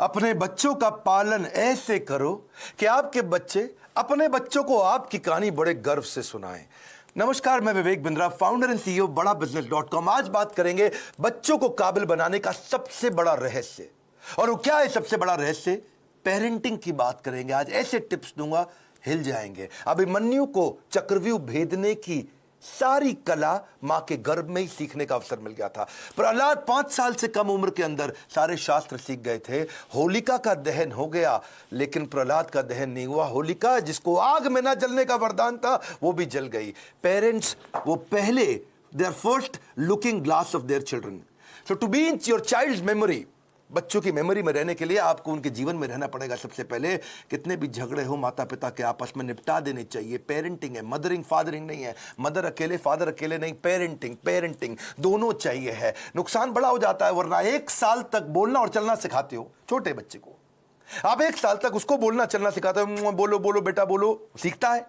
अपने बच्चों का पालन ऐसे करो कि आपके बच्चे अपने बच्चों को आपकी कहानी बड़े गर्व से सुनाएं। नमस्कार, मैं Vivek Bindra, founder and CEO बड़ा बिजनेस.com। आज बात करेंगे बच्चों को काबिल बनाने का सबसे बड़ा रहस्य। और वो क्या है सबसे बड़ा रहस्य? पेरेंटिंग की बात करेंगे। आज ऐसे टिप्स दूंगा, हिल जाएंगे। अभिमन्यु को चक्रव्यूह भेदने की सारी कला मां के गर्भ में ही सीखने का अवसर मिल गया था। प्रहलाद 5 साल से कम उम्र के अंदर सारे शास्त्र सीख गए थे। होलिका का दहन हो गया, लेकिन प्रहलाद का दहन नहीं हुआ। होलिका, जिसको आग में ना जलने का वरदान था, वो भी जल गई। पेरेंट्स, वो पहले, they are first looking glass of their children. So to be in your child memory, बच्चों की मेमोरी में रहने के लिए आपको उनके जीवन में रहना पड़ेगा। सबसे पहले, कितने भी झगड़े हो माता पिता के आपस में निपटा देने चाहिए। पेरेंटिंग है, मदरिंग फादरिंग नहीं है। मदर अकेले फादर अकेले नहीं, पेरेंटिंग दोनों चाहिए है। नुकसान बड़ा हो जाता है, वरना 1 साल तक बोलना और चलना सिखाते हो छोटे बच्चे को। आप 1 साल तक उसको बोलना चलना सिखाते हो, बोलो बोलो बेटा बोलो, सीखता है।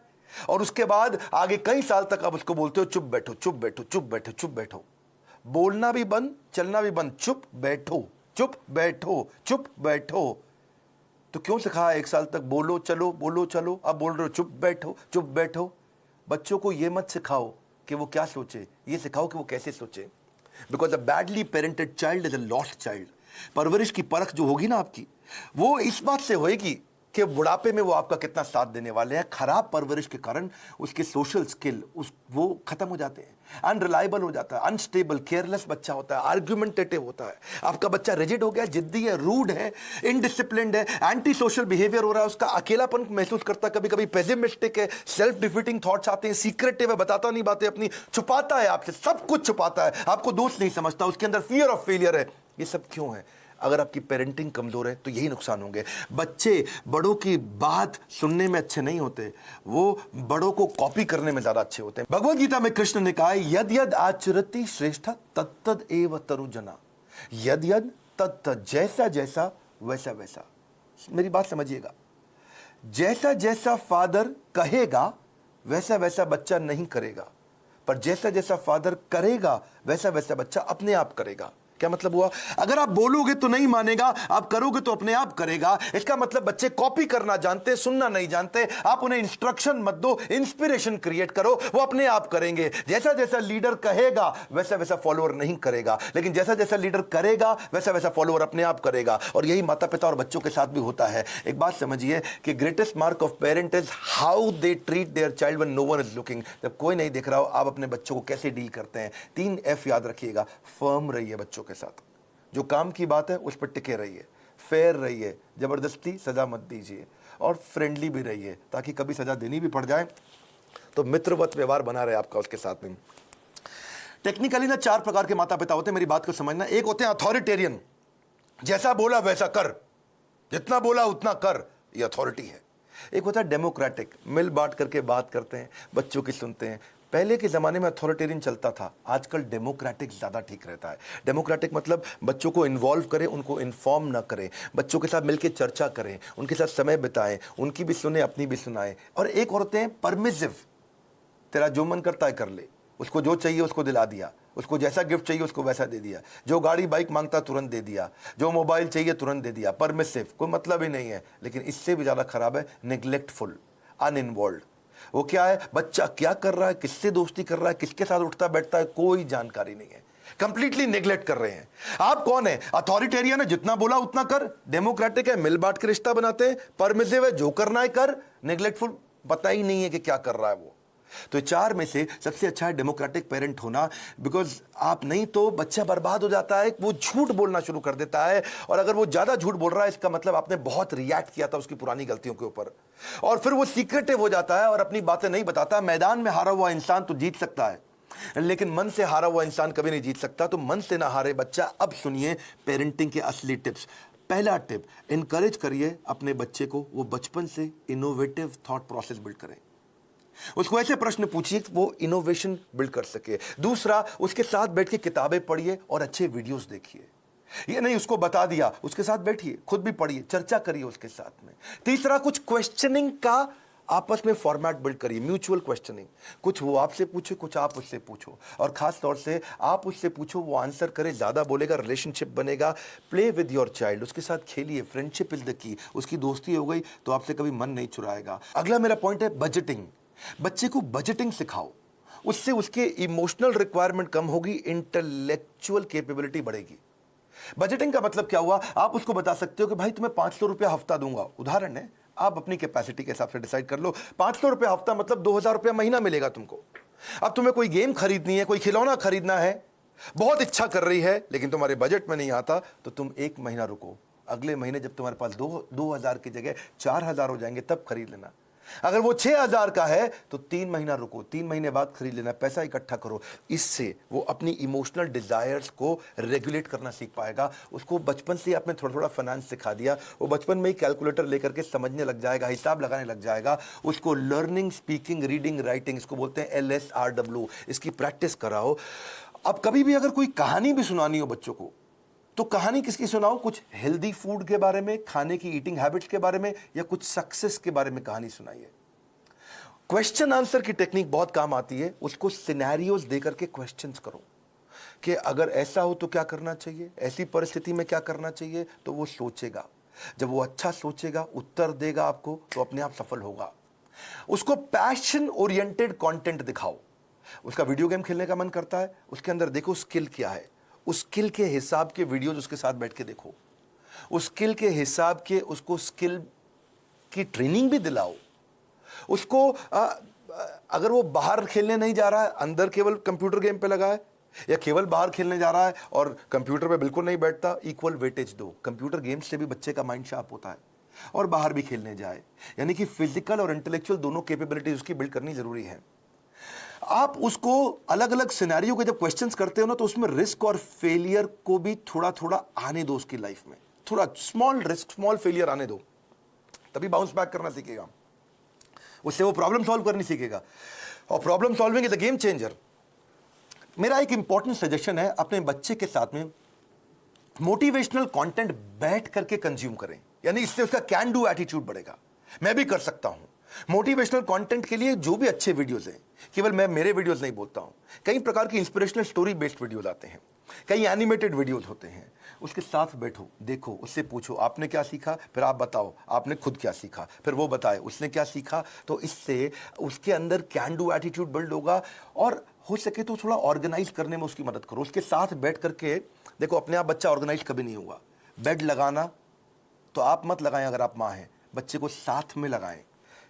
और उसके बाद आगे कई साल तक आप उसको बोलते हो चुप बैठो चुप बैठो चुप बैठो चुप बैठो। बोलना भी बंद, चलना भी बंद, चुप बैठो चुप बैठो चुप बैठो। तो क्यों सिखाया 1 साल तक बोलो चलो, अब बोल रहे हो चुप बैठो। बच्चों को यह मत सिखाओ कि वो क्या सोचे, ये सिखाओ कि वो कैसे सोचे। Because a badly parented child is a lost child. परवरिश की परख जो होगी ना आपकी, वो इस बात से होगी कि बुढ़ापे में वो आपका कितना साथ देने वाले हैं। खराब परवरिश के कारण उसके सोशल स्किल वो खत्म हो जाते हैं, अनरिलायबल हो जाता है, अनस्टेबल, केयरलेस बच्चा होता है, आर्ग्यूमेंटेटिव होता है। आपका बच्चा रिजिड हो गया, जिद्दी है, रूड है, इनडिसिप्लिन्ड है, एंटी सोशल बिहेवियर हो रहा है, उसका अकेलापन महसूस करता है, कभी कभी पेसिमिस्टिक है, सेल्फ डिफीटिंग थॉट्स आते हैं, सीक्रेटिव है, बताता नहीं बातें अपनी, छुपाता है आपसे, सब कुछ छुपाता है, आपको दोस्त नहीं समझता, उसके अंदर फियर ऑफ फेलियर है। ये सब क्यों है? अगर आपकी पेरेंटिंग कमजोर है तो यही नुकसान होंगे। बच्चे बड़ों की बात सुनने में अच्छे नहीं होते, वो बड़ों को कॉपी करने में ज्यादा अच्छे होते हैं। भगवद गीता में कृष्ण ने कहा है, यद यद आचरति श्रेष्ठ तत्तद एव तरुजना। यद यद तत्तद, जैसा जैसा वैसा वैसा। मेरी बात समझिएगा, जैसा जैसा फादर कहेगा वैसा वैसा बच्चा नहीं करेगा, पर जैसा जैसा फादर करेगा वैसा वैसा बच्चा अपने आप करेगा। क्या मतलब हुआ? अगर आप बोलोगे तो नहीं मानेगा, आप करोगे तो अपने आप करेगा। इसका मतलब बच्चे कॉपी करना जानते, सुनना नहीं जानते। आप उन्हें इंस्ट्रक्शन मत दो, इंस्पिरेशन क्रिएट करो, वो अपने आप करेंगे। जैसा जैसा लीडर कहेगा वैसा वैसा फॉलोअर नहीं करेगा, लेकिन जैसा जैसा लीडर करेगा वैसा वैसा फॉलोअर अपने आप करेगा। और यही माता पिता और बच्चों के साथ भी होता है। एक बात समझिए कि greatest mark of parent is how they treat their child when no one is looking. जब कोई नहीं देख रहा हो, आप अपने बच्चों को कैसे डील करते हैं। 3 F याद रखिएगा। फर्म रहिए बच्चों के साथ, जो काम की बात है उस पर टिके रहिए, फेयर रहिए, जबरदस्ती सजा मत दीजिए, और फ्रेंडली भी रहिए, ताकि कभी सजा देनी भी पड़ जाए तो मित्रवत व्यवहार बना रहे आपका उसके साथ में। टेक्निकली ना 4 प्रकार के माता पिता होते हैं, मेरी बात को समझना। एक होते हैं अथॉरिटेरियन, जैसा बोला वैसा कर, जितना बोला उतना कर, ये अथॉरिटी है। एक होता है डेमोक्रेटिक, मिल बांट करके बात करते हैं, बच्चों की सुनते हैं। पहले के ज़माने में अथॉरिटेरियन चलता था, आजकल डेमोक्रेटिक ज़्यादा ठीक रहता है। डेमोक्रेटिक मतलब बच्चों को इन्वॉल्व करें, उनको इन्फॉर्म ना करें, बच्चों के साथ मिलकर चर्चा करें, उनके साथ समय बिताएं, उनकी भी सुने, अपनी भी सुनाएं। और एक होते हैं परमिसिव, तेरा जो मन करता है कर ले, उसको जो चाहिए उसको दिला दिया, उसको जैसा गिफ्ट चाहिए उसको वैसा दे दिया, जो गाड़ी बाइक मांगता तुरंत दे दिया, जो मोबाइल चाहिए तुरंत दे दिया। परमिसिव, कोई मतलब ही नहीं है। लेकिन इससे भी ज़्यादा खराब है नेग्लेक्टफुल, अनइन्वॉल्व। वो क्या है? बच्चा क्या कर रहा है, किससे दोस्ती कर रहा है, किसके साथ उठता बैठता है, कोई जानकारी नहीं है, कंप्लीटली नेग्लेक्ट कर रहे हैं। आप कौन है? अथॉरिटेरियन है, जितना बोला उतना कर। डेमोक्रेटिक है, मिल बांट के रिश्ता बनाते हैं। परमिसिव है, जो करना है कर। नेग्लेक्टफुल, पता ही नहीं है कि क्या कर रहा है वो। तो 4 में से सबसे अच्छा है डेमोक्रेटिक पेरेंट होना। बिकॉज आप नहीं तो बच्चा बर्बाद हो जाता है, वो झूठ बोलना शुरू कर देता है। और अगर वो ज्यादा झूठ बोल रहा है, इसका मतलब आपने बहुत रिएक्ट किया था उसकी पुरानी गलतियों के ऊपर, और फिर वो सीक्रेटिव हो जाता है और अपनी बातें नहीं बताता। मैदान में हारा हुआ इंसान तो जीत सकता है, लेकिन मन से हारा हुआ इंसान कभी नहीं जीत सकता। तो मन से ना हारे बच्चा। अब सुनिए पेरेंटिंग के असली टिप्स। पहला टिप, इनकरेज करिए अपने बच्चे को, वो बचपन से इनोवेटिव थॉट प्रोसेस बिल्ड करें। उसको ऐसे प्रश्न पूछिए कि वो इनोवेशन बिल्ड कर सके। दूसरा, उसके साथ बैठ के किताबें पढ़िए और अच्छे वीडियोस देखिए। ये नहीं उसको बता दिया, उसके साथ बैठिए, खुद भी पढ़िए, चर्चा करिए उसके साथ में। तीसरा, कुछ क्वेश्चनिंग का आपस में फॉर्मेट बिल्ड करिए, म्यूचुअल क्वेश्चनिंग, कुछ वो आपसे पूछे, कुछ आप उससे पूछो, और खास तौर से आप उससे पूछो, वो आंसर करे, ज़्यादा बोलेगा, रिलेशनशिप बनेगा। प्ले विद योर चाइल्ड, उसके साथ खेलिए, फ्रेंडशिप इज द की। उसकी दोस्ती हो गई तो आपसे कभी मन नहीं चुराएगा। अगला मेरा पॉइंट है बजटिंग। बच्चे को बजटिंग सिखाओ, उससे उसके इमोशनल रिक्वायरमेंट कम होगी, इंटेलेक्चुअल कैपेबिलिटी बढ़ेगी। बजटिंग का मतलब क्या हुआ, आप उसको बता सकते हो कि भाई तुम्हें 500 रुपया हफ्ता दूंगा, उदाहरण है, आप अपनी कैपेसिटी के हिसाब से डिसाइड कर लो। 500 रुपया हफ्ता मतलब 2000 रुपया महीना मिलेगा तुमको। अब तुम्हें कोई गेम खरीदनी है, कोई खिलौना खरीदना है, बहुत इच्छा कर रही है, लेकिन तुम्हारे बजट में नहीं आता, तो तुम एक महीना रुको, अगले महीने जब तुम्हारे पास 2000 की जगह 4000 हो जाएंगे तब खरीद लेना। अगर वो 6000 का है तो 3 महीना रुको, 3 महीने बाद खरीद लेना, पैसा इकट्ठा करो। इससे वो अपनी इमोशनल डिजायर्स को रेगुलेट करना सीख पाएगा। उसको बचपन से आपने थोड़ा थोड़ा फाइनेंस सिखा दिया, वो बचपन में ही कैलकुलेटर लेकर के समझने लग जाएगा, हिसाब लगाने लग जाएगा। उसको लर्निंग, स्पीकिंग, रीडिंग, राइटिंग, इसको बोलते हैं LSRW, इसकी प्रैक्टिस कराओ। अब कभी भी अगर कोई कहानी भी सुनानी हो बच्चों को, तो कहानी किसकी सुनाओ, कुछ हेल्दी फूड के बारे में, खाने की ईटिंग हैबिट्स के बारे में, या कुछ सक्सेस के बारे में कहानी सुनाइए। क्वेश्चन आंसर की टेक्निक बहुत काम आती है। उसको सिनेरियोज देकर के क्वेश्चंस करो कि अगर ऐसा हो तो क्या करना चाहिए, ऐसी परिस्थिति में क्या करना चाहिए, तो वो सोचेगा। जब वो अच्छा सोचेगा, उत्तर देगा आपको, तो अपने आप सफल होगा। उसको पैशन ओरिएंटेड कंटेंट दिखाओ। उसका वीडियो गेम खेलने का मन करता है, उसके अंदर देखो स्किल क्या है, उस स्किल के हिसाब के वीडियोज उसके साथ बैठ के देखो, उस स्किल के हिसाब के उसको स्किल की ट्रेनिंग भी दिलाओ। उसको अगर वो बाहर खेलने नहीं जा रहा है, अंदर केवल कंप्यूटर गेम पे लगा है, या केवल बाहर खेलने जा रहा है और कंप्यूटर पे बिल्कुल नहीं बैठता, इक्वल वेटेज दो। कंप्यूटर गेम्स से भी बच्चे का माइंड शार्प होता है, और बाहर भी खेलने जाए। यानी कि फिजिकल और इंटेलेक्चुअल दोनों कैपेबिलिटीज उसकी बिल्ड करनी जरूरी है। आप उसको अलग अलग सिनेरियो के जब क्वेश्चंस करते हो ना, तो उसमें रिस्क और फेलियर को भी थोड़ा थोड़ा आने दो उसकी लाइफ में। थोड़ा स्मॉल रिस्क, स्मॉल फेलियर आने दो, तभी बाउंस बैक करना सीखेगा। उससे वो प्रॉब्लम सॉल्व करनी सीखेगा, और problem solving is a game changer. मेरा एक इंपॉर्टेंट सजेशन है, अपने बच्चे के साथ में मोटिवेशनल कंटेंट बैठ करके कंज्यूम करें, यानी इससे उसका कैन डू एटीट्यूड बढ़ेगा। मैं भी कर सकता हूं। मोटिवेशनल कंटेंट के लिए जो भी अच्छे वीडियोस हैं, केवल मैं मेरे वीडियोस नहीं बोलता हूं, कई प्रकार की इंस्पिरेशनल स्टोरी बेस्ड वीडियोस आते हैं, कई एनिमेटेड वीडियोस होते हैं। उसके साथ बैठो, देखो, उससे पूछो आपने क्या सीखा, फिर आप बताओ आपने खुद क्या सीखा, फिर वो बताए उसने क्या सीखा। तो इससे उसके अंदर कैन डू एटीट्यूड बिल्ड होगा, और हो सके तो थोड़ा ऑर्गेनाइज करने में उसकी मदद करो। उसके साथ बैठ करके देखो, अपने आप बच्चा ऑर्गेनाइज कभी नहीं होगा। बेड लगाना तो आप मत लगाएं, अगर आप माँ हैं, बच्चे को साथ में लगाएं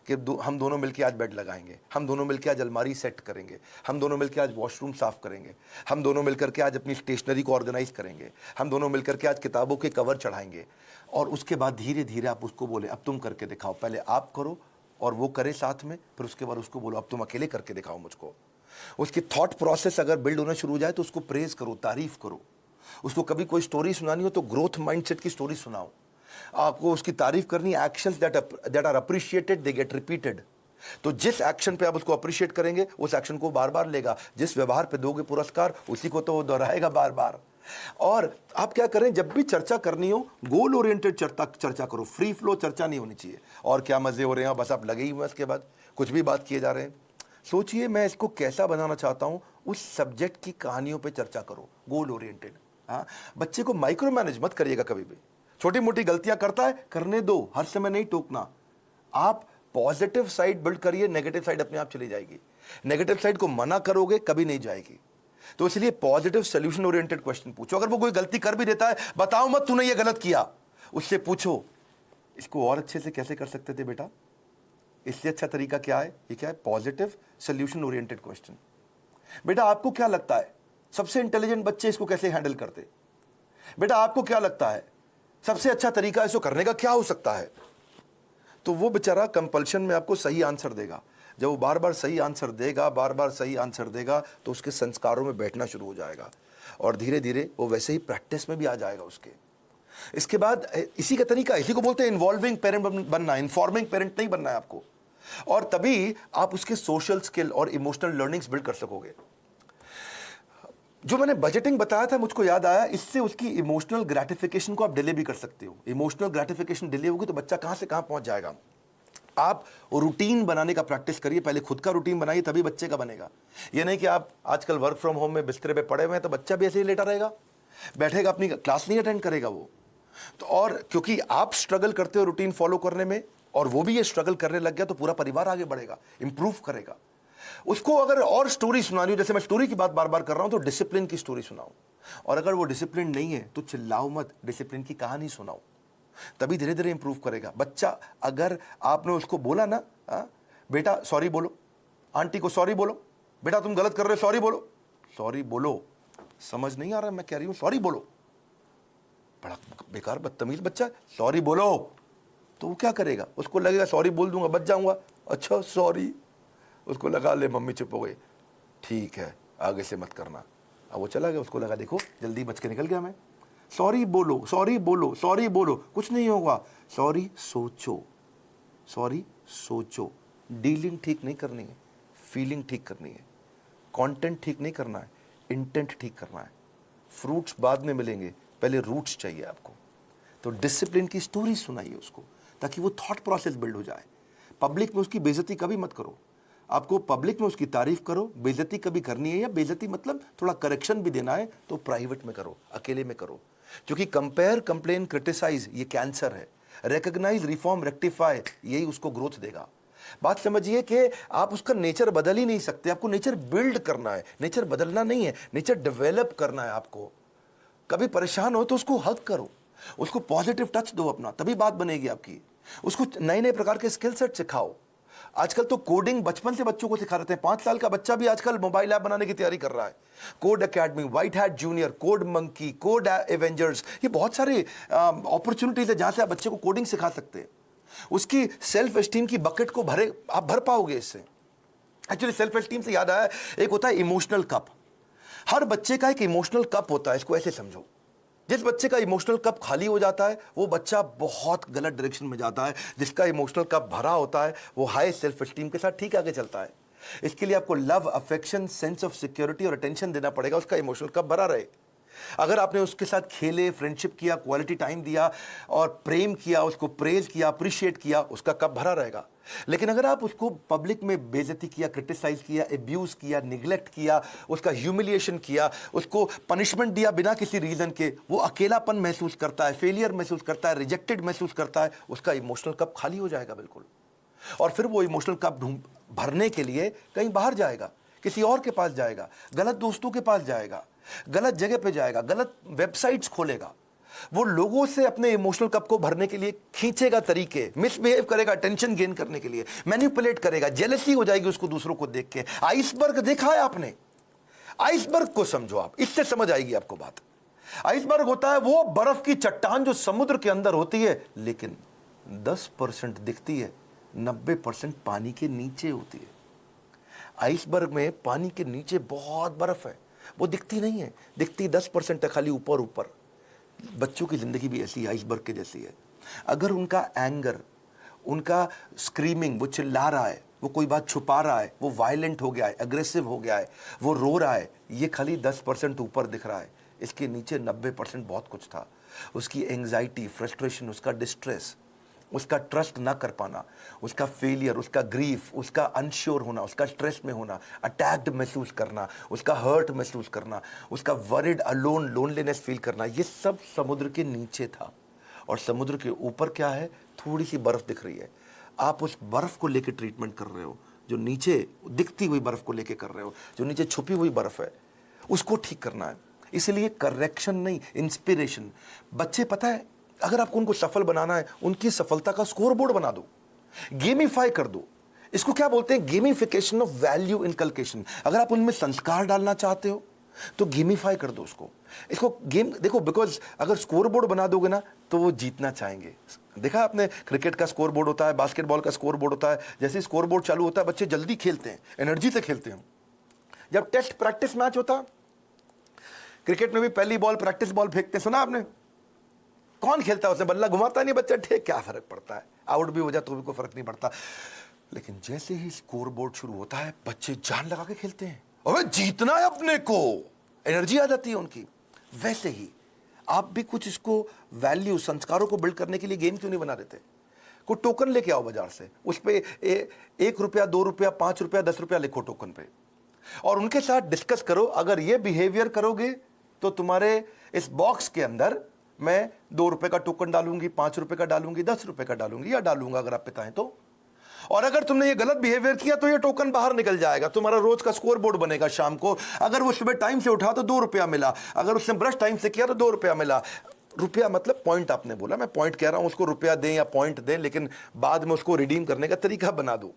कि हम दोनों मिलकर आज बेड लगाएंगे, हम दोनों मिलकर आज अलमारी सेट करेंगे, हम दोनों मिलकर आज वॉशरूम साफ करेंगे, हम दोनों मिलकर के आज अपनी स्टेशनरी को ऑर्गेनाइज करेंगे, हम दोनों मिलकर के आज किताबों के कवर चढ़ाएंगे। और उसके बाद धीरे धीरे आप उसको बोले अब तुम करके दिखाओ, पहले आप करो और वो करे साथ में, फिर उसके बाद उसको बोलो अब तुम अकेले करके दिखाओ मुझको। उसकी थॉट प्रोसेस अगर बिल्ड होना शुरू हो जाए तो उसको प्रेज करो, तारीफ करो। उसको कभी कोई स्टोरी सुनानी हो तो ग्रोथ माइंडसेट की स्टोरी सुनाओ। आपको उसकी तारीफ करनी, actions that are appreciated they get repeated. तो जिस एक्शन पे आप उसको अप्रिशिएट करेंगे, उस एक्शन को बार बार लेगा। जिस व्यवहार पे दोगे पुरस्कार, उसी को तो वो दोहराएगा बार बार। और आप क्या करें, जब भी चर्चा करनी हो, गोल ओरिएंटेड चर्चा करो, फ्री फ्लो चर्चा नहीं होनी चाहिए। और क्या मजे हो रहे हैं, बस आप लगे ही हुए, इसके बाद कुछ भी बात किए जा रहे हैं। सोचिए मैं इसको कैसा बनाना चाहता हूं, उस सब्जेक्ट की कहानियों पे चर्चा करो, गोल ओरिएंटेड। हाँ, बच्चे को माइक्रो मैनेज मत करिएगा कभी भी। छोटी मोटी गलतियां करता है, करने दो, हर समय नहीं टोकना। आप पॉजिटिव साइड बिल्ड करिए, नेगेटिव साइड अपने आप चली जाएगी। नेगेटिव साइड को मना करोगे कभी नहीं जाएगी। तो इसलिए पॉजिटिव सोल्यूशन ओरिएंटेड क्वेश्चन पूछो। अगर वो कोई गलती कर भी देता है, बताओ मत तूने ये गलत किया, उससे पूछो इसको और अच्छे से कैसे कर सकते थे बेटा, इससे अच्छा तरीका क्या है। ये क्या है, पॉजिटिव सोल्यूशन ओरिएंटेड क्वेश्चन। बेटा आपको क्या लगता है सबसे इंटेलिजेंट बच्चे इसको कैसे हैंडल करते, बेटा आपको क्या लगता है सबसे अच्छा तरीका इसको करने का क्या हो सकता है। तो वो बेचारा कंपल्शन में आपको सही आंसर देगा। जब वो बार बार सही आंसर देगा, बार बार सही आंसर देगा, तो उसके संस्कारों में बैठना शुरू हो जाएगा, और धीरे धीरे वो वैसे ही प्रैक्टिस में भी आ जाएगा उसके। इसके बाद इसी का तरीका, इसी को बोलते हैं इन्वॉल्विंग पेरेंट बनना, इन्फॉर्मिंग पेरेंट नहीं बनना है आपको। और तभी आप उसके सोशल स्किल और इमोशनल लर्निंग्स बिल्ड कर सकोगे। जो मैंने बजटिंग बताया था, मुझको याद आया, इससे उसकी इमोशनल ग्रेटिफिकेशन को आप डिले भी कर सकते हो। इमोशनल ग्रेटिफिकेशन डिले होगी तो बच्चा कहां से कहां पहुंच जाएगा। आप रूटीन बनाने का प्रैक्टिस करिए, पहले खुद का रूटीन बनाइए, तभी बच्चे का बनेगा। ये नहीं कि आप आजकल वर्क फ्रॉम होम में बिस्तरे पे पड़े हुए हैं तो बच्चा भी ऐसे ही लेटा रहेगा, बैठेगा, अपनी क्लास नहीं अटेंड करेगा वो। तो और क्योंकि आप स्ट्रगल करते हो रूटीन फॉलो करने में और वो भी ये स्ट्रगल करने लग गया, तो पूरा परिवार आगे बढ़ेगा, इंप्रूव करेगा। उसको अगर और स्टोरी सुनानी हो, जैसे मैं स्टोरी की बात बार बार कर रहा हूं, तो डिसिप्लिन की स्टोरी सुनाओ। और अगर वो डिसिप्लिन नहीं है तो चिल्लाओ मत, डिसिप्लिन की कहानी सुनाओ, तभी धीरे धीरे इंप्रूव करेगा बच्चा। अगर आपने उसको बोला ना, बेटा सॉरी बोलो, आंटी को सॉरी बोलो, बेटा तुम गलत कर रहे हो सॉरी बोलो, सॉरी बोलो, समझ नहीं आ रहा मैं कह रही हूं सॉरी बोलो, बड़ा बेकार बदतमीज बच्चा, सॉरी बोलो। तो वो क्या करेगा, उसको लगेगा सॉरी बोल दूंगा बच जाऊंगा, अच्छा सॉरी, उसको लगा ले मम्मी चुप हो गई, ठीक है आगे से मत करना। अब वो चला गया, उसको लगा देखो जल्दी बच के निकल गया मैं, सॉरी बोलो सॉरी बोलो सॉरी बोलो, कुछ नहीं होगा, सॉरी सोचो, सॉरी सोचो। डीलिंग ठीक नहीं करनी है, फीलिंग ठीक करनी है, कंटेंट ठीक नहीं करना है, इंटेंट ठीक करना है। फ्रूट्स बाद में मिलेंगे, पहले रूट्स चाहिए आपको। तो डिसिप्लिन की स्टोरी सुनाइए उसको, ताकि वो थॉट प्रोसेस बिल्ड हो जाए। पब्लिक में उसकी बेइज्जती कभी मत करो, आपको पब्लिक में उसकी तारीफ करो, बेइज्जती कभी करनी है, या बेइज्जती मतलब थोड़ा करेक्शन भी देना है तो प्राइवेट में करो, अकेले में करो। क्योंकि कंपेयर, कंप्लेन, क्रिटिसाइज ये कैंसर है, रिकॉग्नाइज, रिफॉर्म, रेक्टिफाई यही उसको ग्रोथ देगा। बात समझिए कि आप उसका नेचर बदल ही नहीं सकते, आपको नेचर बिल्ड करना है, नेचर बदलना नहीं है, नेचर डेवलप करना है आपको। कभी परेशान हो तो उसको हक करो, उसको पॉजिटिव टच दो अपना, तभी बात बनेगी आपकी। उसको नए नए प्रकार के स्किल सेट सिखाओ। आजकल तो कोडिंग बचपन से बच्चों को सिखा रहे हैं, 5 साल का बच्चा भी आजकल मोबाइल ऐप बनाने की तैयारी कर रहा है। Code academy, white hat junior, code monkey, code Avengers, ये बहुत सारे अपॉर्चुनिटीज है जहां से आप बच्चे को कोडिंग सिखा सकते हैं। उसकी सेल्फ एस्टीम की बकेट को आप भर पाओगे इससे। एक्चुअली सेल्फ एस्टीम से याद आया, एक होता है इमोशनल कप। हर बच्चे का एक इमोशनल कप होता है, इसको ऐसे समझो। जिस बच्चे का इमोशनल कप खाली हो जाता है वो बच्चा बहुत गलत डायरेक्शन में जाता है, जिसका इमोशनल कप भरा होता है वो हाई सेल्फ एस्टीम के साथ ठीक आगे चलता है। इसके लिए आपको love, affection, sense of security और अटेंशन देना पड़ेगा, उसका इमोशनल कप भरा रहे। अगर आपने उसके साथ खेले, फ्रेंडशिप किया, क्वालिटी टाइम दिया और प्रेम किया, उसको प्रेज किया, अप्रिशिएट किया, उसका कप भरा रहेगा। लेकिन अगर आप उसको पब्लिक में बेइज्जती किया, क्रिटिसाइज किया, एब्यूज किया, निगलेक्ट किया, उसका ह्यूमिलिएशन किया, उसको पनिशमेंट दिया बिना किसी रीजन के, वो अकेलापन महसूस करता है, फेलियर महसूस करता है, रिजेक्टेड महसूस करता है, उसका इमोशनल कप खाली हो जाएगा बिल्कुल। और फिर वो इमोशनल कप भरने के लिए कहीं बाहर जाएगा, किसी और के पास जाएगा, गलत दोस्तों के पास जाएगा, गलत जगह पे जाएगा, गलत वेबसाइट्स खोलेगा, वो लोगों से अपने इमोशनल कप को भरने के लिए खींचेगा तरीके, मिसबिहेव करेगा अटेंशन गेन करने के लिए, मैनिपुलेट करेगा, जेलसी हो जाएगी उसको दूसरों को देख के। आइसबर्ग देखा है आपने? आइसबर्ग को समझो आप, इससे समझ आएगी आपको बात। आइसबर्ग होता है वो बर्फ की चट्टान जो समुद्र के अंदर होती है, लेकिन 10% दिखती है, 90% पानी के नीचे होती है। आइसबर्ग में पानी के नीचे बहुत बर्फ है, वो दिखती नहीं है, दिखती 10% है, खाली ऊपर ऊपर। बच्चों की जिंदगी भी ऐसी आइसबर्ग के जैसी है। अगर उनका एंगर, उनका स्क्रीमिंग, वो चिल्ला रहा है, वो कोई बात छुपा रहा है, वो वायलेंट हो गया है, अग्रेसिव हो गया है, वो रो रहा है, ये खाली 10% ऊपर दिख रहा है, इसके नीचे 90% बहुत कुछ था। उसकी एंग्जाइटी, फ्रस्ट्रेशन, उसका डिस्ट्रेस, उसका ट्रस्ट ना कर पाना, उसका फेलियर, उसका ग्रीफ, उसका अनश्योर होना, उसका स्ट्रेस में होना, अटैक्ड महसूस करना, उसका हर्ट महसूस करना, उसका वरिड, अलोन, लोनलीनेस फील करना, ये सब समुद्र के नीचे था। और समुद्र के ऊपर क्या है? थोड़ी सी बर्फ दिख रही है। आप उस बर्फ को लेकर ट्रीटमेंट कर रहे हो, जो नीचे दिखती हुई बर्फ को लेकर कर रहे हो, जो नीचे छुपी हुई बर्फ है, उसको ठीक करना है। इसलिए करेक्शन नहीं, इंस्पिरेशन। बच्चे, पता है, अगर आपको उनको सफल बनाना है, उनकी सफलता का स्कोर बोर्ड बना दो, गेमिफाई कर दो। इसको क्या बोलते हैं? Gamification of value inculcation. अगर आप उनमें संस्कार डालना चाहते हो तो गेमिफाई कर दो उसको। इसको गेम देखो, बिकॉज अगर स्कोर बोर्ड बना दोगे ना तो वो जीतना चाहेंगे। देखा आपने, क्रिकेट का स्कोर बोर्ड होता है, बास्केटबॉल का स्कोर बोर्ड होता है। जैसे स्कोर बोर्ड चालू होता है, बच्चे जल्दी खेलते हैं, एनर्जी से खेलते हैं। जब टेस्ट प्रैक्टिस मैच होता, क्रिकेट में भी पहली बॉल प्रैक्टिस बॉल फेंकते, सुना आपने? कौन खेलता है? उसने बल्ला घुमाता नहीं बच्चा, ठीक, क्या फर्क पड़ता है, आउट भी हो जाए तो भी कोई फर्क नहीं पड़ता। लेकिन जैसे ही स्कोर बोर्ड शुरू होता है, बच्चे जान लगा के खेलते हैं, अबे जीतना है अपने को, एनर्जी आ जाती है उनकी। वैसे ही आप भी कुछ इसको वैल्यू, संस्कारों को बिल्ड करने के लिए गेम क्यों नहीं बना देते? कोई टोकन लेके आओ बाजार से, उस पर 1 रुपया, 2 रुपया, 5 रुपया, 10 रुपया लिखो टोकन पे, और उनके साथ डिस्कस करो। अगर ये बिहेवियर करोगे तो तुम्हारे इस बॉक्स के अंदर मैं 2 रुपए का टोकन डालूंगी, 5 रुपए का डालूंगी, 10 रुपए का डालूंगी या डालूंगा अगर आप पिता हैं तो। और अगर तुमने ये गलत बिहेवियर किया तो ये टोकन बाहर निकल जाएगा, तुम्हारा रोज का स्कोर बोर्ड बनेगा शाम को। अगर वो सुबह टाइम से उठा तो 2 रुपया मिला, अगर उसने ब्रश टाइम से किया तो 2 रुपया मिला। रुपया मतलब पॉइंट, आपने बोला, मैं पॉइंट कह रहा हूं, उसको रुपया दें या पॉइंट दें, लेकिन बाद में उसको रिडीम करने का तरीका बना दो,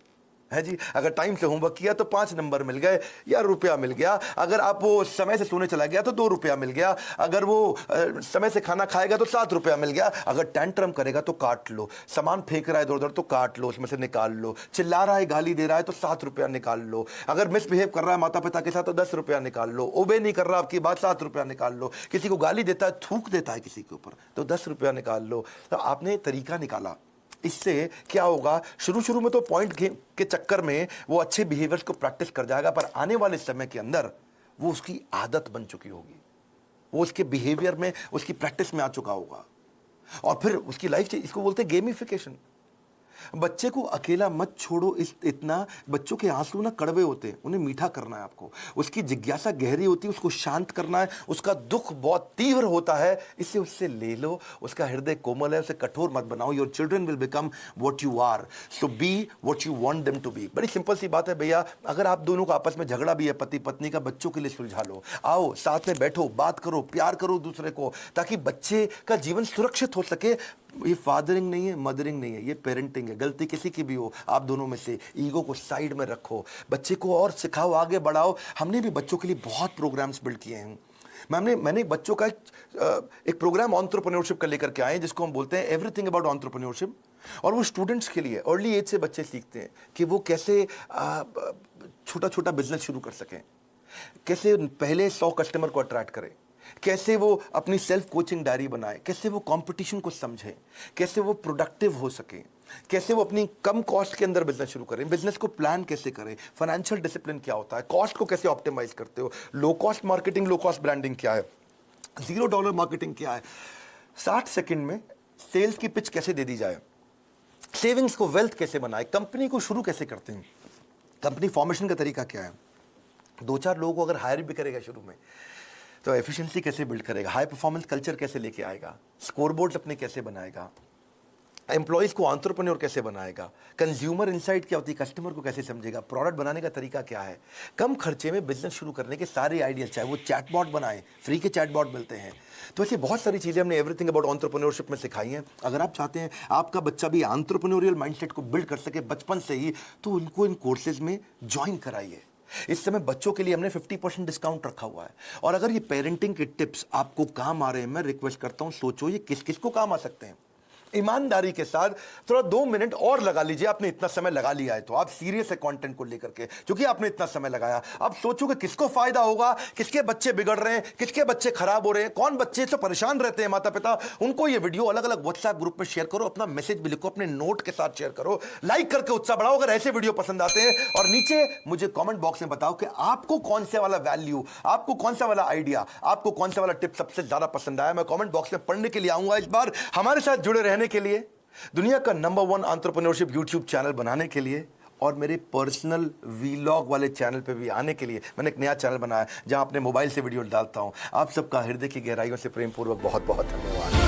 है जी। अगर टाइम से होमवर्क किया तो 5 नंबर मिल गए या रुपया मिल गया। अगर आप वो समय से सोने चला गया तो 2 रुपया मिल गया। अगर वो समय से खाना खाएगा तो 7 रुपया मिल गया। अगर टेंट्रम करेगा तो काट लो, सामान फेंक रहा है इधर उधर तो काट लो, उसमें से निकाल लो, चिल्ला रहा है, गाली दे रहा है तो 7 रुपया निकाल लो। अगर मिसबिहेव कर रहा है माता पिता के साथ तो 10 रुपया निकाल लो। ओबे नहीं कर रहा आपकी बात, 7 रुपया निकाल लो। किसी को गाली देता है, थूक देता है किसी के ऊपर तो 10 रुपया निकाल लो। तो आपने तरीका निकाला। इससे क्या होगा, शुरू शुरू में तो पॉइंट के चक्कर में वो अच्छे बिहेवियर्स को प्रैक्टिस कर जाएगा, पर आने वाले समय के अंदर वो उसकी आदत बन चुकी होगी, वो उसके बिहेवियर में, उसकी प्रैक्टिस में आ चुका होगा, और फिर उसकी लाइफ, इसको बोलते हैं गेमिफिकेशन। बच्चे को अकेला मत छोड़ो, इतना बच्चों के आंसू ना कड़वे होते हैं, उन्हें मीठा करना है आपको। उसकी जिज्ञासा गहरी होती है, उसको शांत करना है। उसका दुख बहुत तीव्र होता है, इससे उससे ले लो। उसका हृदय कोमल है, उसे कठोर मत बनाओ। Your children will become what you are, so be what you want them to be. बड़ी सिंपल सी बात है भैया। अगर आप दोनों का आपस में झगड़ा भी है पति पत्नी का, बच्चों के लिए सुलझा लो। आओ साथ में बैठो, बात करो, प्यार करो दूसरे को, ताकि बच्चे का जीवन सुरक्षित हो सके। ये फादरिंग नहीं है, मदरिंग नहीं है, ये पेरेंटिंग है। गलती किसी की भी हो, आप दोनों में से ईगो को साइड में रखो, बच्चे को और सिखाओ, आगे बढ़ाओ। हमने भी बच्चों के लिए बहुत प्रोग्राम्स बिल्ड किए हैं। मैंने बच्चों का एक प्रोग्राम एंटरप्रेन्योरशिप का लेकर के आए, जिसको हम बोलते हैं एवरीथिंग अबाउट एंटरप्रेन्योरशिप। और वो स्टूडेंट्स के लिए, अर्ली एज से बच्चे सीखते हैं कि वो कैसे छोटा छोटा बिजनेस शुरू कर सकें, कैसे पहले 100 कस्टमर को अट्रैक्ट करें, कैसे वो अपनी सेल्फ कोचिंग डायरी बनाए, कैसे वो कंपटीशन को समझें, कैसे वो प्रोडक्टिव हो सके, कैसे वो अपनी कम कॉस्ट के अंदर बिजनेस शुरू करें, बिजनेस को प्लान कैसे करें, फाइनेंशियल डिसिप्लिन क्या होता है, कॉस्ट को कैसे ऑप्टिमाइज करते हो, low cost marketing, low cost branding क्या है, $0 मार्केटिंग क्या है, 60 सेकंड में सेल्स की पिच कैसे दे दी जाए, सेविंग्स को वेल्थ कैसे बनाए, कंपनी को शुरू कैसे करते हैं, कंपनी फॉर्मेशन का तरीका क्या है, 2-4 लोगों को अगर हायर भी करेगा शुरू में तो एफिशिएंसी कैसे बिल्ड करेगा, हाई परफॉर्मेंस कल्चर कैसे लेके आएगा, स्कोरबोर्ड्स अपने कैसे बनाएगा, एम्प्लॉइज को एंटरप्रेन्योर कैसे बनाएगा, कंज्यूमर इनसाइट क्या होती है, कस्टमर को कैसे समझेगा, प्रोडक्ट बनाने का तरीका क्या है, कम खर्चे में बिजनेस शुरू करने के सारे आइडियाज, चाहे वो चैटबॉट बनाएं, फ्री के चैटबॉट मिलते हैं। तो ऐसी बहुत सारी चीज़ें हमने एवरीथिंग अबाउट एंटरप्रेन्योरशिप में सिखाई हैं। अगर आप चाहते हैं आपका बच्चा भी एंटरप्रेन्योरियल माइंडसेट को बिल्ड कर सके बचपन से ही, तो उनको इन कोर्सेज में ज्वाइन कराइए। इस समय बच्चों के लिए हमने 50% डिस्काउंट रखा हुआ है। और अगर ये पेरेंटिंग के टिप्स आपको काम आ रहे हैं, मैं रिक्वेस्ट करता हूं सोचो ये किस किस को काम आ सकते हैं। ईमानदारी के साथ थोड़ा 2 मिनट और लगा लीजिए। आपने इतना समय लगा लिया है तो आप सीरियस है कंटेंट को लेकर के, क्योंकि आपने इतना समय लगाया। अब सोचो कि किसको फायदा होगा, किसके बच्चे बिगड़ रहे हैं, किसके बच्चे खराब हो रहे हैं, कौन बच्चे से परेशान रहते हैं माता पिता, उनको ये वीडियो अलग अलग व्हाट्सएप ग्रुप में शेयर करो, अपना मैसेज भी लिखो, अपने नोट के साथ शेयर करो, लाइक करके उत्साह बढ़ाओ अगर ऐसे वीडियो पसंद आते हैं। और नीचे मुझे कॉमेंट बॉक्स में बताओ कि आपको कौन सा वाला वैल्यू, आपको कौन सा वाला आइडिया, आपको कौन सा वाला टिप सबसे ज्यादा पसंद आया। मैं कॉमेंट बॉक्स में पढ़ने के लिए आऊंगा। इस बार हमारे साथ जुड़े रहने के लिए, दुनिया का नंबर 1 एंटरप्रेन्योरशिप यूट्यूब चैनल बनाने के लिए और मेरे पर्सनल वीलॉग वाले चैनल पे भी आने के लिए मैंने एक नया चैनल बनाया जहां अपने मोबाइल से वीडियो डालता हूं। आप सबका हृदय की गहराइयों से प्रेम पूर्वक बहुत बहुत धन्यवाद।